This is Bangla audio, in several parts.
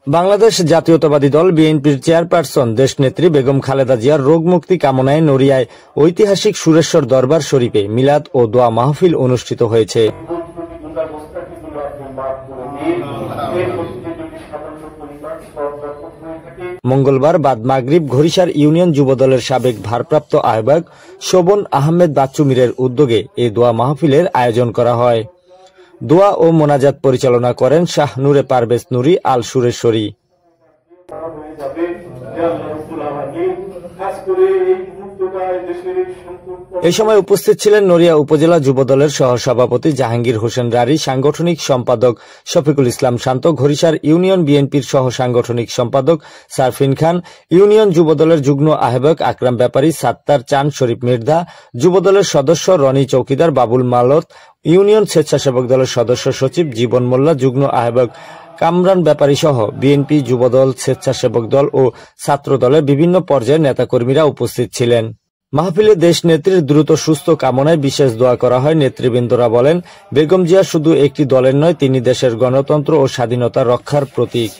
বাংলাদেশ জাতীয়তাবাদী দল বিএনপির চেয়ারপারসন দেশনেত্রী বেগম খালেদা জিয়ার রোগমুক্তি কামনায় নড়িয়ায় ঐতিহাসিক সুরেশ্বর দরবার শরীফে মিলাদ ও দোয়া মাহফিল অনুষ্ঠিত হয়েছে। মঙ্গলবার বাদ মাগরিব ঘড়িসার ইউনিয়ন যুবদলের সাবেক ভারপ্রাপ্ত আহ্বায়ক শোভন আহমেদ বাচ্চু মীরের উদ্যোগে এই দোয়া মাহফিলের আয়োজন করা হয়। দোয়া ও মোনাজাত পরিচালনা করেন শাহ নূরে পারভেজ নুরি আল সুরেশ্বরী। এই সময় উপস্থিত ছিলেন নড়িয়া উপজেলা যুবদলের সহসভাপতি জাহাঙ্গীর হোসেন রারি, সাংগঠনিক সম্পাদক শফিকুল ইসলাম শান্ত, ঘড়িসার ইউনিয়ন বিএনপির সহ সাংগঠনিক সম্পাদক সারফিন খান, ইউনিয়ন যুবদলের যুগ্ম আহ্বায়ক আকরাম ব্যাপারী, সাত্তার চান, শরীফ মির্জা, যুবদলের সদস্য রনি চৌকিদার, বাবুল মালত, ইউনিয়ন স্বেচ্ছাসেবক দলের সদস্য সচিব জীবন মোল্লা, যুগ্ম আহ্বায়ক কামরান ব্যাপারী সহ বিএনপি, যুবদল, স্বেচ্ছাসেবক দল ও ছাত্র দলের বিভিন্ন পর্যায়ের নেতাকর্মীরা উপস্থিত ছিলেন। মাহফিলে দেশ নেত্রীর দ্রুত সুস্থ কামনায় বিশেষ দোয়া করা হয়। নেতৃবৃন্দরা বলেন, বেগম জিয়া শুধু একটি দলের নয়, তিনি দেশের গণতন্ত্র ও স্বাধীনতা রক্ষার প্রতীক।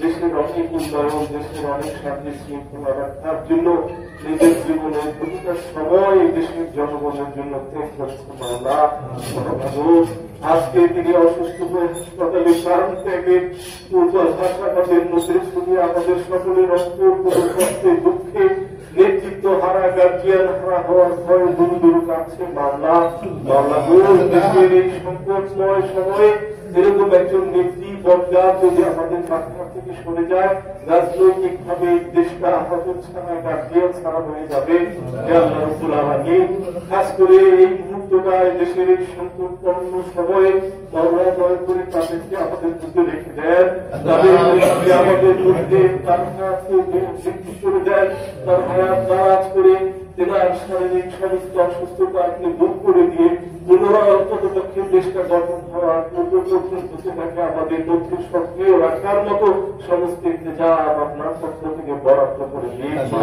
দেশের অনেক উন্নয়ন, দেশের অনেক শান্তি শৃঙ্খলা রক্ষার জন্য নিজের জীবনের প্রতিটা সময় দেশের জনগণের জন্য ত্যাগ করছেন আল্লাহ। আজকে তিনি অসুস্থ হয়ে হাসপাতালে প্রাণ ত্যাগের পূর্বাভাস আমাদের মধ্যে শুনে আমাদের সকলের অন্তর কষ্টে দুঃখে নেতৃত্ব হারা, গার্জিয়ান হারা হওয়ার ভয় দূর দূর কাছে মামলা দেশের এই সংকটময় সময়ে এরকম একজন নেত্রী বজ্ঞাত যদি আমাদের মাথা থেকে সরে যায়, রাজনৈতিক ভাবে দেশটা আহত ছাড়া, গার্জিয়ান ছাড়া হয়ে যাবে। খাস করে এই মুহূর্তটায় দেশের এই সংকটপূর্ণ সময়ে দয়া করে তাদেরকে আমাদের মধ্যে রেখে দেন, তাদের আমাদের মধ্যে তার হায়াতকে বৃদ্ধি করে দেন, তার হায়াত দারাজ করে তেনার শারীরিক সমস্ত অসুস্থতাকে দূর করে দিয়ে পুনরায় অন্ততপক্ষে দেশটা গঠন হওয়ার পূর্বপর্যন্ত আমাদের মধ্যে সক্রিয় রাখার মতো সমস্ত ইন্তজাম আপনার পক্ষ থেকে বরাদ্দ করে দিয়েছি।